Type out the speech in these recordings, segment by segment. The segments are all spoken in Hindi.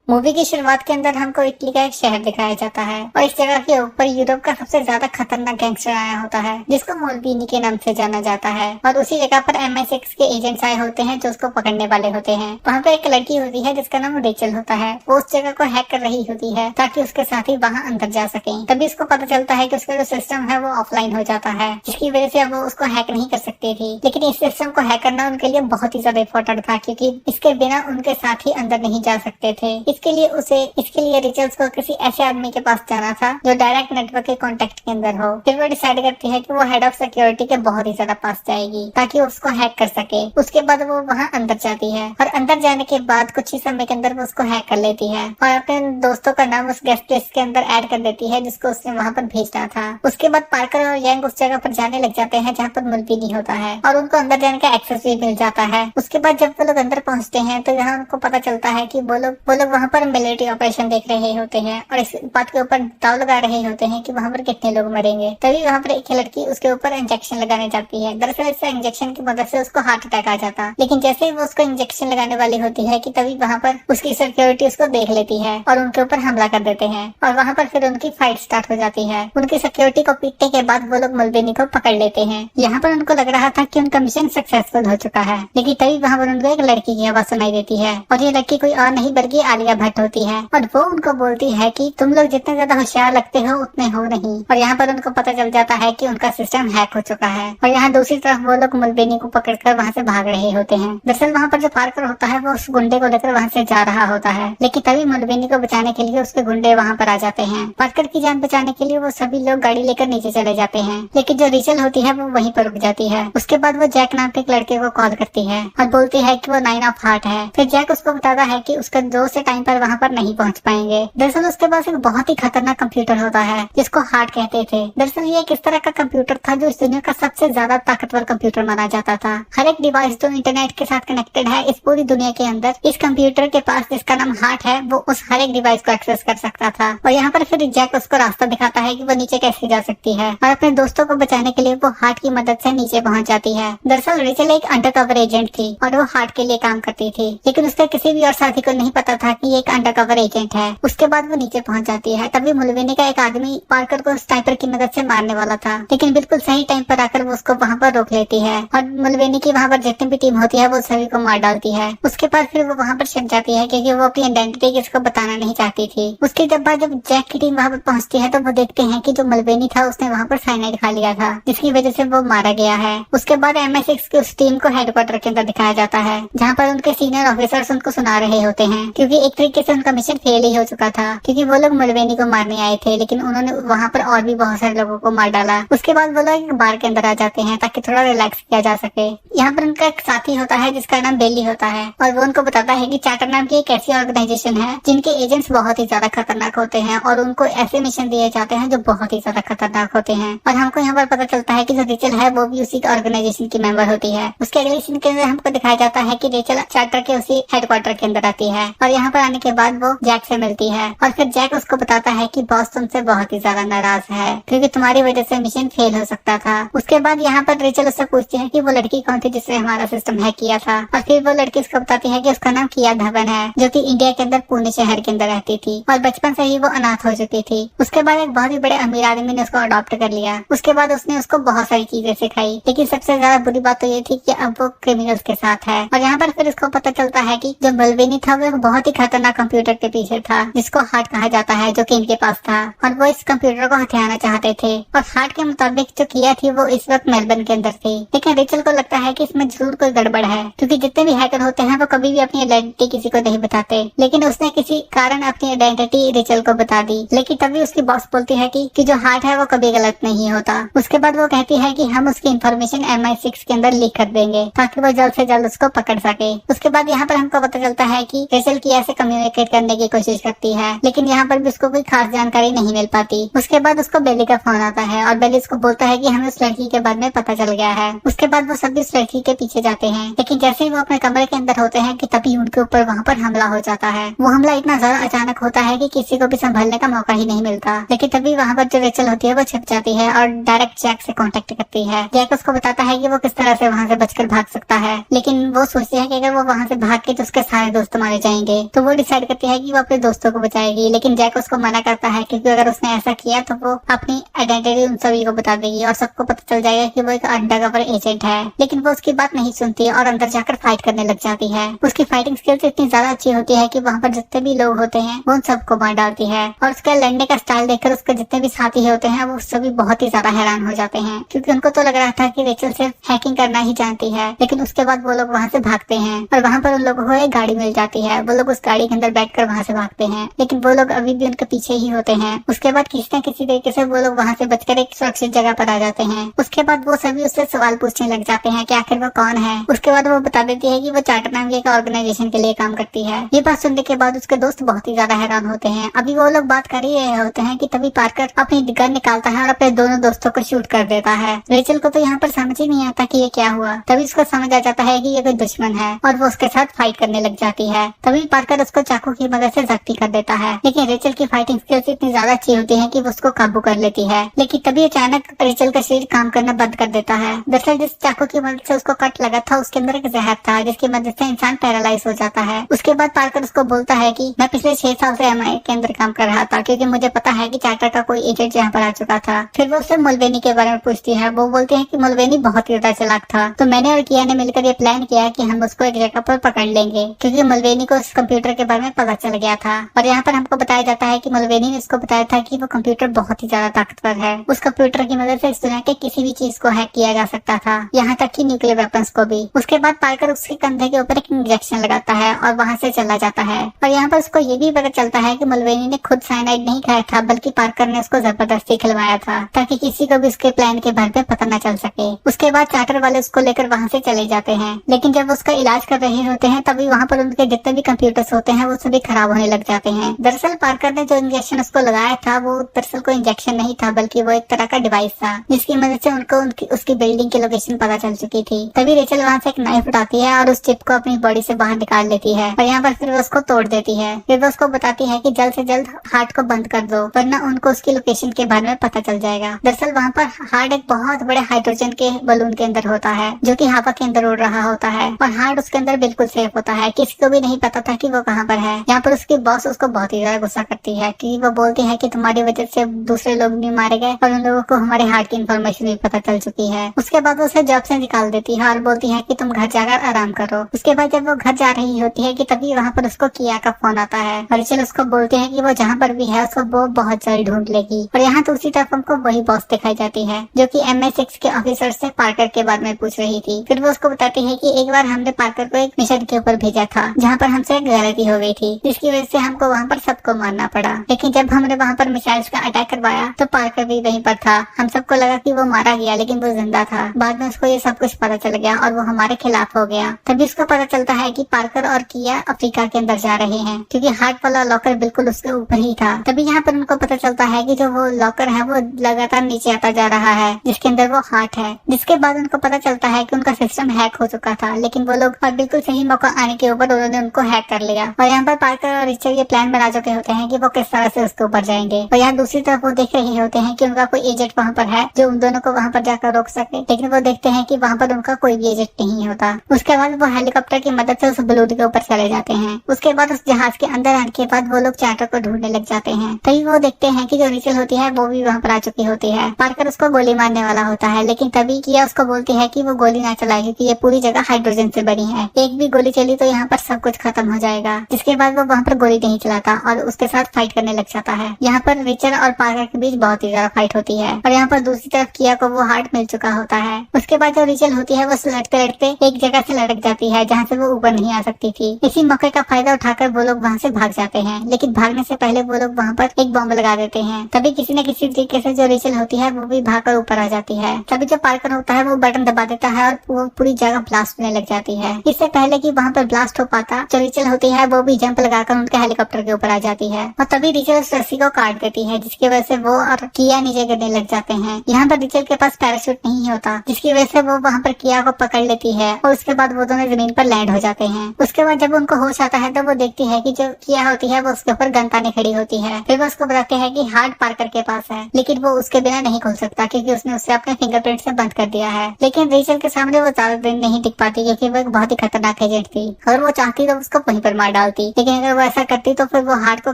मूवी की शुरुआत के अंदर हमको इटली का एक शहर दिखाया जाता है और इस जगह के ऊपर यूरोप का सबसे ज्यादा खतरनाक गैंगस्टर आया होता है जिसको मोल्बीनी के नाम से जाना जाता है। और उसी जगह पर MI6 के एजेंट्स आए होते हैं जो उसको पकड़ने वाले होते हैं। वहाँ पे एक लड़की होती है जिसका नाम रेचल होता है। वो उस जगह को हैक कर रही होती है ताकि उसके साथी वहाँ अंदर जा सके। तभी उसको पता चलता है कि उसका जो सिस्टम है वो ऑफलाइन हो जाता है, जिसकी वजह से अब वो उसको हैक नहीं कर सकती थी। लेकिन इस सिस्टम को हैक करना उनके लिए बहुत ही ज्यादा इम्पोर्टेंट था क्योंकि इसके बिना उनके साथी अंदर नहीं जा सकते थे। इसके लिए रिचल्स को किसी ऐसे आदमी के पास जाना था जो डायरेक्ट नेटवर्क के कांटेक्ट के अंदर हो। फिर वो डिसाइड करती है कि वो हेड ऑफ सिक्योरिटी के बहुत ही ज्यादा पास जाएगी ताकि वो उसको हैक कर सके। उसके बाद वो वहाँ अंदर जाती है और अंदर जाने के बाद कुछ ही समय के अंदर वो उसको हैक कर लेती है और अपने दोस्तों का नाम उस गेस्ट लिस्ट के अंदर ऐड कर देती है जिसको उसने वहाँ पर भेजना था। उसके बाद पार्कर और यंग उस जगह पर जाने लग जाते हैं जहाँ पर मुल्बीनी होता है और उनको अंदर जाने का एक्सेस भी मिल जाता है। उसके बाद जब वो लोग अंदर पहुँचते हैं तो यहाँ उनको पता चलता है कि वो लोग वहाँ पर मिलिट्री ऑपरेशन देख रहे होते हैं और इस बात के ऊपर दाव लगा रहे होते हैं कि वहाँ पर कितने लोग मरेंगे। तभी वहाँ पर एक लड़की उसके ऊपर इंजेक्शन लगाने जाती है। दरअसल इस इंजेक्शन की मदद से उसको हार्ट अटैक आ जाता, लेकिन जैसे ही वो उसको इंजेक्शन लगाने वाली होती है कि तभी वहाँ पर उसकी सिक्योरिटी उसको देख लेती है और उनके ऊपर हमला कर देते हैं और वहाँ पर फिर उनकी फाइट स्टार्ट हो जाती है। उनकी सिक्योरिटी को पीटने के बाद वो लोग मुल्बीनी को पकड़ लेते हैं। यहाँ पर उनको लग रहा था कि उनका मिशन सक्सेसफुल हो चुका है, लेकिन तभी वहाँ पर उनको एक लड़की की आवाज सुनाई देती है और ये लड़की कोई और नहीं बल्कि आलिया भट्ट होती है और वो उनको बोलती है कि तुम लोग जितने ज्यादा होशियार लगते हो उतने हो नहीं। और यहाँ पर उनको पता चल जाता है कि उनका सिस्टम हैक हो चुका है और यहाँ दूसरी तरफ वो लोग मुल्बीनी को पकड़कर वहाँ से भाग रहे होते हैं। दरअसल वहाँ पर जो पार्कर होता है वो उस गुंडे को लेकर वहाँ से जा रहा होता है, लेकिन तभी मुल्बीनी को बचाने के लिए उसके गुंडे वहाँ पर आ जाते हैं। पार्कर की जान बचाने के लिए वो सभी लोग गाड़ी लेकर नीचे चले जाते हैं, लेकिन जो रिचल होती है वो वहीं पर रुक जाती है। उसके बाद वो जैक नाम के एक लड़के को कॉल करती है और बोलती है कि वो 9 ऑफ हार्ट है। फिर जैक उसको बताता है कि उसका दोस्त से टाइम पर वहाँ पर नहीं पहुँच पाएंगे। दरअसल उसके पास एक बहुत ही खतरनाक कंप्यूटर होता है जिसको हार्ट कहते थे। दरअसल ये एक इस तरह का कंप्यूटर था जो इस दुनिया का सबसे ज्यादा ताकतवर कंप्यूटर माना जाता था। हर एक डिवाइस जो इंटरनेट के साथ कनेक्टेड है इस पूरी दुनिया के अंदर, इस कंप्यूटर के पास जिसका नाम हार्ट है वो उस हर एक डिवाइस को एक्सेस कर सकता था। और यहाँ पर फिर जैक उसको रास्ता दिखाता है कि वो नीचे कैसे जा सकती है और अपने दोस्तों को बचाने के लिए वो हार्ट की मदद से नीचे पहुँच जाती है। दरअसल रेचल एक अंडरकवर एजेंट थी और वो हार्ट के लिए काम करती थी, लेकिन उसके किसी भी और साथी को नहीं पता था कि ये एक अंडरकवर एजेंट है। उसके बाद वो नीचे पहुंच जाती है। तभी मुल्बीनी का एक आदमी पार्कर को स्नाइपर की मदद से मारने वाला था, लेकिन बिल्कुल सही टाइम पर आकर वो उसको वहाँ पर रोक लेती है और मुल्बीनी की वहाँ पर जितनी भी टीम होती है वो सभी को मार डालती है। उसके बाद फिर वो वहाँ पर छिप जाती है क्योंकि वो अपनी आइडेंटिटी किसी को बताना नहीं चाहती थी। उसके बाद जब जैक की टीम वहाँ पर पहुँचती है तो वो देखते हैं कि जो मुल्बीनी था उसने वहाँ पर साइनाइड खा लिया था, जिसकी वजह से वो मारा गया है। उसके बाद MI6 की उस टीम को हेडक्वार्टर के अंदर दिखाया जाता है जहाँ पर उनके सीनियर ऑफिसर्स उनको सुना रहे होते हैं क्योंकि एक तरीके से उनका मिशन फेल ही हो चुका था क्योंकि वो लोग मुल्बीनी को मारने आए थे, लेकिन उन्होंने वहाँ पर और भी बहुत सारे लोगों को मार डाला। उसके बाद वो लोग एक बार के अंदर आ जाते हैं ताकि थोड़ा रिलैक्स किया जा सके। यहाँ पर उनका एक साथी होता है जिसका नाम बेली होता है और वो उनको बताता है कि चार्टर नाम की एक ऐसी ऑर्गेनाइजेशन है जिनके एजेंट्स बहुत ही ज्यादा खतरनाक होते हैं और उनको ऐसे मिशन दिए जाते हैं जो बहुत ही ज्यादा खतरनाक होते हैं। और हमको यहाँ पर पता चलता है कि जो रेचल है वो भी उसी ऑर्गेनाइजेशन की मेंबर होती है। उसके अगले सीन के अंदर हमको दिखाया जाता है कि रेचल चार्टर के उसी हेडक्वार्टर के अंदर आती है और यहाँ पर आने के बाद वो जैक से मिलती है और फिर जैक उसको बताता है कि बॉस तुमसे बहुत ही ज्यादा नाराज है क्योंकि तुम्हारी वजह से मिशन फेल हो सकता था। उसके बाद यहाँ पर रेचल उससे पूछती है कि वो लड़की कौन थी जिसने हमारा सिस्टम हैक किया था और फिर वो लड़की उसको बताती है कि उसका नाम किया धवन है जो कि इंडिया के अंदर पुणे शहर के अंदर रहती थी और बचपन से ही वो अनाथ हो चुकी थी। उसके बाद एक बहुत ही बड़े अमीर आदमी ने उसको अडॉप्ट कर लिया। उसके बाद उसने उसको बहुत सारी चीजें सिखाई, लेकिन सबसे ज्यादा बुरी बात तो ये थी कि अब वो क्रिमिनल्स के साथ है। और यहाँ पर फिर उसको पता चलता है कि जो मुल्बीनी था वो एक बहुत ही खतरनाक कंप्यूटर के पीछे था जिसको हार्ट कहा जाता है जो कि इनके पास था और वो इस कंप्यूटर को हथियाना चाहते थे। और हार्ट के मुताबिक जो किया थी वो इस वक्त मेलबर्न के अंदर थी, लेकिन रेचल को लगता है कि इसमें जरूर कोई गड़बड़ है क्योंकि जितने भी हैकर होते हैं वो कभी भी अपनी आइडेंटिटी किसी को नहीं बताते, लेकिन उसने किसी कारण अपनी आइडेंटिटी रेचल को बता दी। लेकिन तभी उसकी बॉस बोलती है कि जो हार्ट है वो कभी गलत नहीं होता। उसके बाद वो कहती है कि हम उसकी इन्फॉर्मेशन MI6 के अंदर लीक कर देंगे ताकि वो जल्द से जल्द उसको पकड़ सके। उसके बाद यहाँ पर हमको पता चलता है कि रेचल की ऐसे कम्युनिकेट करने की कोशिश करती है, लेकिन यहाँ पर भी उसको कोई खास जानकारी नहीं मिल पाती। उसके बाद उसको बेली का फोन आता है और बेली उसको बोलता है कि हमें उस लड़की के बारे में पता चल गया है। उसके बाद वो सभी उस लड़की के पीछे जाते हैं, लेकिन जैसे ही वो अपने कमरे के अंदर होते हैं कि तभी उनके ऊपर वहाँ पर हमला हो जाता है। वो हमला इतना ज्यादा अचानक होता है कि किसी को भी संभलने का मौका ही नहीं मिलता, लेकिन तभी वहाँ पर जो रेचल होती है वो छिप जाती है और डायरेक्ट जैक से कांटेक्ट करती है। जैक उसको बताता है कि वो किस तरह से वहाँ से बचकर भाग सकता है, लेकिन वो सोचती है कि अगर वो वहाँ से भाग के तो उसके सारे दोस्त मारे जाएंगे। तो वो डिसाइड करती है कि वो अपने दोस्तों को बचाएगी, लेकिन जैक उसको मना करता है क्योंकि अगर उसने ऐसा किया तो वो अपनी आइडेंटिटी उन सभी को बता देगी और सबको पता चल जाएगा कि वो एक अंडरकवर एजेंट है। लेकिन वो उसकी बात नहीं सुनती और अंदर जाकर फाइट करने लग जाती है। उसकी फाइटिंग स्किल्स इतनी ज्यादा अच्छी होती है कि वहाँ पर जितने भी लोग होते हैं वो उन सबको मार डालती है। और उसका लड़ने का स्टाइल देखकर उसके जितने भी साथी होते हैं वो सभी बहुत ही ज्यादा हैरान हो जाते हैं, क्योंकि उनको तो लग रहा था कि रेचल सिर्फ हैकिंग करना ही जानती है। लेकिन उसके बाद वो लोग वहाँ से भागते हैं और वहाँ पर उन लोगों को एक गाड़ी मिल जाती है। वो लोग उस गाड़ी के अंदर बैठकर वहाँ से भागते हैं, लेकिन वो लोग अभी भी उनके पीछे ही होते हैं। उसके बाद किसी न किसी तरीके से वो लोग वहाँ से बचकर एक सुरक्षित जगह पर आ जाते हैं। उसके बाद वो सभी उससे सवाल पूछने लग जाते हैं कि आखिर वो कौन है। उसके बाद वो बता देती है कि वो चार्टर नाम की एक ऑर्गेनाइजेशन के लिए काम करती है। ये बात सुनने के बाद उसके दोस्त बहुत ही ज्यादा हैरान होते हैं। अभी वो लोग बात कर ही रहे होते हैं कि तभी पार्कर अपनी गन निकालता है और अपने दोनों दोस्तों को शूट कर देता है। रेचल को तो यहाँ पर समझ ही नहीं आता कि ये क्या हुआ। तभी उसको समझ आ जाता है कि ये कोई दुश्मन है और वो उसके साथ फाइट करने लग जाती है। तभी पार्कर उसको चाकू की मदद से जख्मी कर देता है, लेकिन रेचल की फाइटिंग स्किल्स इतनी ज्यादा अच्छी होती है कि वो उसको काबू कर लेती है। लेकिन तभी अचानक रेचल का शरीर काम करना बंद कर देता है। दरअसल जिस चाकू की मदद से उसको कट लगा था उसके अंदर एक जहर था जिसकी मदद से इंसान पैरालाइज हो जाता है। उसके बाद पार्कर उसको बोलता है कि मैं पिछले 6 साल से MI के अंदर काम कर रहा था, क्योंकि मुझे पता है कि चार्टर का कोई एजेंट यहाँ पर आ चुका था। फिर वो उससे मुल्वेनी के बारे में पूछती है। वो बोलते हैं कि मुल्वेनी बहुत ही ज्यादा चालाक था, तो मैंने और किया ने मिलकर ये प्लान किया कि हम उसको एक जगह पर पकड़ लेंगे, क्योंकि मुल्वेनी को उस कंप्यूटर के बारे में पता चल गया था। और यहाँ पर हमको बताया जाता है कि मुल्वेनी ने उसको बताया था कि वो कंप्यूटर बहुत ही ज्यादा ताकतवर है। उस कंप्यूटर की मदद से इस दुनिया के किसी भी चीज को हैक किया जा सकता था, यहाँ तक कि न्यूक्लियर वेपन्स को भी। उसके बाद पार्कर उसके कंधे के ऊपर एक इंजेक्शन लगाता है और वहाँ से चला जाता है। और यहाँ पर उसको ये भी पता चलता है कि मुल्वेनी ने खुद साइनाइड नहीं खाया था, बल्कि पार्कर ने उसको जबरदस्ती खिलवाया था ताकि किसी को भी उसके प्लान के बारे में पता न चल सके। उसके बाद चार्टर वाले उसको लेकर वहाँ से चले जाते हैं, लेकिन जब उसका इलाज कर रहे होते हैं तभी वहाँ पर उनके जितने भी कंप्यूटर्स होते हैं वो सभी खराब होने लग जाते हैं। दरअसल पार्कर ने जो इंजेक्शन उसको लगाया था वो दरअसल कोई इंजेक्शन नहीं था, बल्कि वो एक तरह का डिवाइस था जिसकी मदद से उनको उसकी बिल्डिंग की लोकेशन पता चल चुकी थी। तभी रेचल वहाँ से एक नाइफ उठाती है और उस चिप को अपनी बॉडी से बाहर निकाल लेती है और यहाँ पर फिर वो उसको तोड़ देती है। फिर वो उसको बताती है कि जल्द से जल्द हार्ट को बंद कर दो, वरना उनको उसकी लोकेशन के बारे में पता चल जाएगा। दरअसल वहाँ पर हार्ट एक बहुत बड़े हाइड्रोजन के बलून के अंदर होता है जो कि हवा के अंदर उड़ रहा होता है और हार्ट उसके अंदर बिल्कुल सेफ होता है। किसी को भी नहीं पता था कि वो कहाँ पर है। यहाँ पर उसकी बॉस उसको बहुत ही ज्यादा गुस्सा करती है कि वो बोलती है कि तुम्हारी वजह से दूसरे लोग भी मारे गए और उन लोगों को हमारे हार्ट की इन्फॉर्मेशन भी पता चल चुकी है। उसके बाद वो उसे जॉब से निकाल देती है और बोलती है कि तुम घर जाकर आराम करो। उसके बाद जब वो घर जा रही होती है कि तभी वहाँ पर उसको किया का फोन आता है। रेचल उसको बोलते हैं कि वो जहाँ पर भी है उसको वो बहुत जल्द ढूंढ लेगी। और यहाँ दूसरी तरफ हमको वही बॉस दिखाई जाती है जो कि MI6 के ऑफिसर से पार्कर के बारे में पूछ रही थी। फिर वो उसको बताती है कि एक बार हमने पार्कर को एक मिशन के ऊपर भेजा था जहाँ पर हमसे एक गलती हो गई थी, जिसकी वजह से हमको वहाँ पर सबको मारना पड़ा। लेकिन जब हमने वहाँ पर मिसाइल्स का अटैक करवाया तो पार्कर भी वहीं पर था। हम सबको लगा कि वो मारा गया, लेकिन वो जिंदा था। बाद में उसको ये सब कुछ पता चल गया और वो हमारे खिलाफ हो गया। तभी उसको पता चलता है कि पार्कर और किया अफ्रीका के अंदर जा रहे हैं, क्योंकि हार्ट वाला लॉकर बिल्कुल उसके ऊपर ही था। तभी यहाँ पर उनको पता चलता है कि जो वो लॉकर है वो लगातार नीचे आता जा रहा है, जिसके अंदर वो हार्ट है। जिसके बाद उनको पता चलता है कि उनका सिस्टम हैक हो चुका था, लेकिन वो लोग और बिल्कुल सही मौका आने के ऊपर उन्होंने उनको हैक कर लिया। और यहाँ पर पार्कर और रिचर्ड ये प्लान बना चुके होते हैं कि वो किस तरह से उसके ऊपर जाएंगे। और यहाँ दूसरी तरफ वो देख रहे होते हैं कि उनका कोई एजेंट वहाँ पर है जो उन दोनों को वहाँ पर जाकर रोक सके, लेकिन वो देखते हैं कि वहाँ पर उनका कोई भी एजेंट नहीं होता। उसके बाद वो हेलीकॉप्टर की मदद से उस बलून के ऊपर चले जाते हैं। उसके बाद उस जहाज के अंदर आने के बाद वो लोग चार्टर को ढूंढने लग जाते हैं। तभी वो देखते हैं कि जो रिचल होती है वो भी वहाँ पर आ चुकी होती है। पार्कर उसको गोली मारने वाला होता है, लेकिन तभी किया उसको बोलती है कि वो गोली ना चलाए, क्योंकि ये पूरी जगह हाइड्रोजन से बनी है। एक भी गोली चली तो यहाँ पर सब कुछ खत्म हो जाएगा। जिसके बाद वो वहाँ पर गोली नहीं चलाता और उसके साथ फाइट करने लग जाता है। यहाँ पर रिचल और पार्कर के बीच बहुत ही ज्यादा फाइट होती है और यहाँ पर दूसरी तरफ किया को वो हार्ट मिल चुका होता है। उसके बाद जो रिचल होती है वो लड़ते लड़ते एक जगह से लड़क जाती है जहाँ से वो ऊपर नहीं आ सकती थी। इसी मौके का फायदा उठाकर वो लोग वहाँ से भाग जाते हैं, लेकिन भागने से पहले वो लोग वहाँ पर एक बॉम्ब लगा देते हैं। तभी किसी न किसी तरीके से जो रिचल होती है वो भी भागकर ऊपर आ जाती है। तभी जो पार्कर होता है वो बटन दबा देता है और वो पूरी जगह ब्लास्ट होने लग जाती है। इससे पहले कि वहाँ पर ब्लास्ट हो पाता, जो रिचल होती है वो भी जंप लगाकर उनके हेलीकॉप्टर के ऊपर आ जाती है और तभी रिचल उस रस्सी को काट देती है, जिसकी वजह से वो और किया नीचे गिरने लग जाते हैं। यहाँ पर रिचल के पास पैराशूट नहीं होता, जिसकी वजह से वो वहाँ पर किया को पकड़ लेती है और उसके बाद वो दोनों जमीन पर लैंड हो जाते हैं। उसके बाद जब उनको होश आता है तो वो देखती है कि जो किया होती है वो उसके ऊपर गन ताने खड़ी होती है। फिर वो उसको बताते हैं कि हार्ट पार्कर के पास है, लेकिन वो उसके बिना नहीं खोल सकता क्योंकि उसने उसे अपने फिंगरप्रिंट से बंद कर दिया है। लेकिन रिचल के सामने वो ज्यादा दिन नहीं टिक पाती क्योंकि वो एक बहुत ही खतरनाक एजेंट थी और वो चाहती तो उसको वहीं पर मार डाल डालती, लेकिन अगर वो ऐसा करती तो फिर वो हार्ट को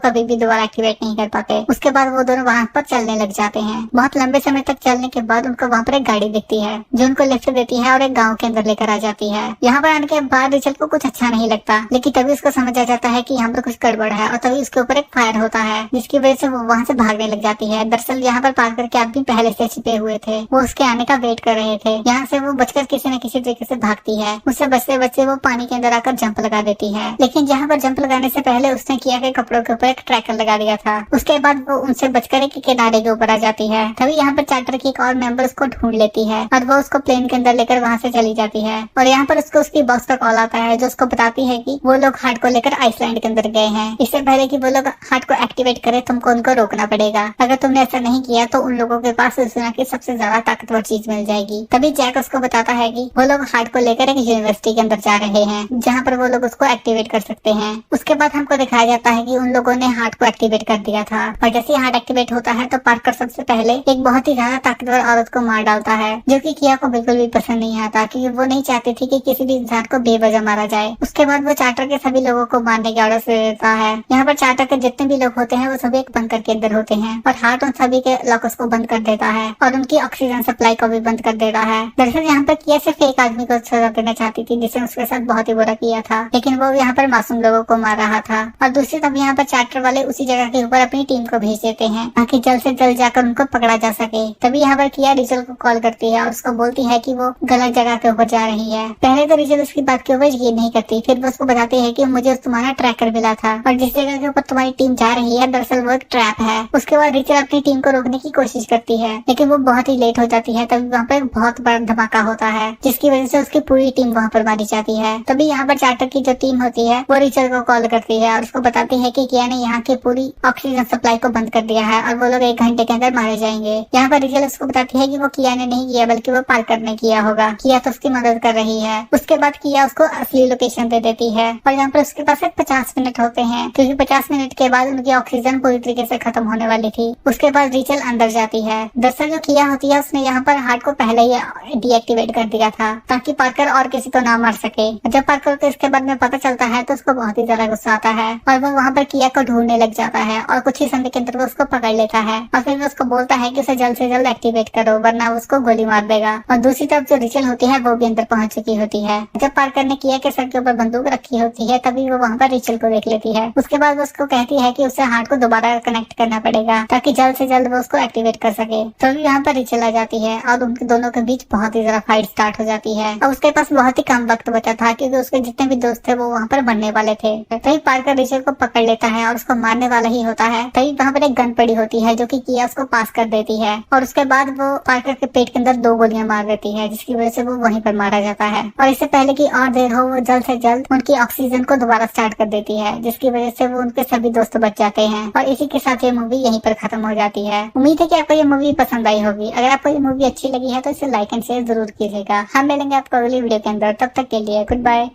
कभी भी दोबारा एक्टिवेट नहीं कर पाते। उसके बाद वो दोनों वहाँ पर चलने लग जाते हैं। बहुत लंबे समय तक चलने के बाद उनको वहाँ पर एक गाड़ी दिखती है जो उनको लिफ्ट देती है और एक गाँव के अंदर लेकर आ जाती है। यहाँ पर आने के बाद रिचल को कुछ अच्छा नहीं लगता, लेकिन तभी उसको समझ आ जाता है कि यहाँ पर कुछ गड़बड़ है और तभी उसके ऊपर एक फायर होता है जिसकी वजह से वो वहाँ से भागने लग जाती है। दरअसल यहाँ पर पार्कर के आदमी पहले से छिपे हुए थे, वो उसके आने का वेट कर रहे थे। यहाँ से वो बचकर किसी न किसी तरीके से भागती है। उससे बचते बच्चे वो पानी के अंदर आकर जंप लगा देती है, लेकिन जहाँ पर जंप लगाने से पहले उसने किया के कपड़ों के ऊपर एक ट्रैकर लगा दिया था। उसके बाद वो उनसे बचकर एक किनारे के ऊपर आ जाती है। तभी यहाँ पर चार्टर की एक और मेंबर उसको ढूंढ लेती है और वो उसको प्लेन के अंदर लेकर वहाँ से चली जाती है। और यहाँ पर उसको उसकी बॉस का कॉल आता है जो उसको बताती है कि वो लोग हार्ट को लेकर आइसलैंड के अंदर गए हैं। इससे पहले कि वो लोग हार्ट को एक्टिवेट करे तुमको उनको रोकना पड़ेगा। अगर तुमने ऐसा नहीं किया तो उन लोगों के पास इस दुनिया की सबसे ज्यादा ताकतवर चीज मिल जाएगी। तभी जैक उसको बताता है कि वो लोग हार्ट को लेकर एक यूनिवर्सिटी के अंदर जा रहे हैं जहाँ पर वो लोग उसको एक्टिवेट कर सकते हैं। उसके बाद हमको दिखाया जाता है कि उन लोगों ने हार्ट को एक्टिवेट कर दिया था और जैसे हार्ट एक्टिवेट होता है तो पार्कर सबसे पहले एक बहुत ही ज्यादा ताकतवर औरत को मार डालता है, जो कि किया को बिल्कुल भी पसंद नहीं आता क्योंकि वो नहीं चाहती थी कि किसी भी इंसान को बेवजह मारा जाए। उसके बाद वो चार्टर के सभी लोगों को मारने की ऑर्डर दे देता है। यहाँ पर चार्टर के जितने भी लोग होते हैं वो सभी एक बंकर के अंदर होते हैं और हार्ट उन सभी के लॉकर्स को बंद कर देता है और उनकी ऑक्सीजन सप्लाई को भी बंद कर देता है। दरअसल यहाँ पर किया सिर्फ एक आदमी को सजा देना चाहती थी जिसने उसके साथ बहुत ही बुरा किया था, लेकिन वो यहाँ पर मासूम लोगों को मार रहा था। और दूसरी तरफ यहाँ पर चार्टर वाले उसी जगह के ऊपर अपनी टीम को भेज देते हैं ताकि जल्द से जल्द जाकर उनको पकड़ा जा सके। तभी यहाँ पर किया रिचल को कॉल करती है और उसको बोलती है कि वो गलत जगह के ऊपर जा रही है। पहले तो रिचल उसकी बात के ऊपर यकीन नहीं करती, फिर वो उसको बताती है कि मुझे तुम्हारा ट्रैकर मिला था और जिस जगह के ऊपर तुम्हारी टीम जा रही है दरअसल वो एक ट्रैप है। उसके बाद रिचल अपनी टीम को रोकने की कोशिश करती है लेकिन वो बहुत ही लेट हो जाती है। तभी वहाँ पर एक बहुत बड़ा धमाका होता है जिसकी वजह से उसकी पूरी टीम वहाँ पर मारी जाती है। तभी यहाँ पर चार्टर की जो टीम होती है वो रिचल को कॉल करती है और उसको बताती है कि किया ने यहाँ की पूरी ऑक्सीजन सप्लाई को बंद कर दिया है और वो लोग 1 घंटे के अंदर मारे जाएंगे। यहाँ पर रिचल उसको बताती है कि वो किया ने नहीं किया बल्कि वो पार्कर ने किया होगा, किया तो उसकी मदद कर रही है। उसके बाद किया उसको असली लोकेशन दे देती है और यहाँ पर उसके पास 50 मिनट होते हैं क्योंकि 50 मिनट के बाद उनकी ऑक्सीजन पूरी तरीके से खत्म होने वाली थी। उसके बाद रिचल अंदर जाती है। दरअसल जो किया होती है उसने यहाँ पर हार्ट को पहले ही डीएक्टिवेट कर दिया था ताकि पार्कर और किसी को ना मार सके। जब पार्कर को इसके बारे में पता चलता है तो उसको बहुत ही ज्यादा गुस्सा आता है और वो वहाँ पर किया को ढूंढने लग जाता है और कुछ ही समय के अंदर वो उसको पकड़ लेता है और फिर वो उसको बोलता है कि उसे जल्द से जल्द एक्टिवेट करो वरना उसको गोली मार देगा। और दूसरी तरफ जो रिचल होती है वो भी अंदर पहुंच चुकी होती है। जब पार्कर ने किया के सर के ऊपर बंदूक रखी होती है तभी वो वहाँ पर रिचल को देख लेती है। उसके बाद वो उसको कहती है कि उसे हार्ट को दोबारा कनेक्ट करना पड़ेगा ताकि जल्द से जल्द वो उसको एक्टिवेट कर सके। तभी यहाँ पर रिचल आ जाती है और उनके दोनों के बीच बहुत ही ज्यादा फाइट स्टार्ट हो जाती है और उसके पास बहुत ही कम वक्त बचा था क्योंकि उसके जितने भी दोस्त थे वो वहाँ पर बनने वाले थे। तभी पार्कर रिचल को पकड़ लेता है और उसको मारने वाला ही होता है। तभी वहाँ पर एक गन पड़ी होती है जो कि किया उसको पास कर देती है और उसके बाद वो पार्कर के पेट के अंदर 2 गोलियां मार देती है जिसकी वजह से वो वहीं पर मारा जाता है। और इससे पहले कि और देर हो वो जल्द से जल्द उनकी ऑक्सीजन को दोबारा स्टार्ट कर देती है जिसकी वजह से वो उनके सभी दोस्त बच जाते हैं और इसी के साथ ये मूवी यहीं पर खत्म हो जाती है। उम्मीद है कि आपको ये मूवी पसंद आई होगी। अगर आपको ये मूवी अच्छी लगी है तो इसे लाइक एंड शेयर जरूर कीजिएगा। हम मिलेंगे आपको अगली वीडियो के अंदर, तब तक के लिए गुड बाय।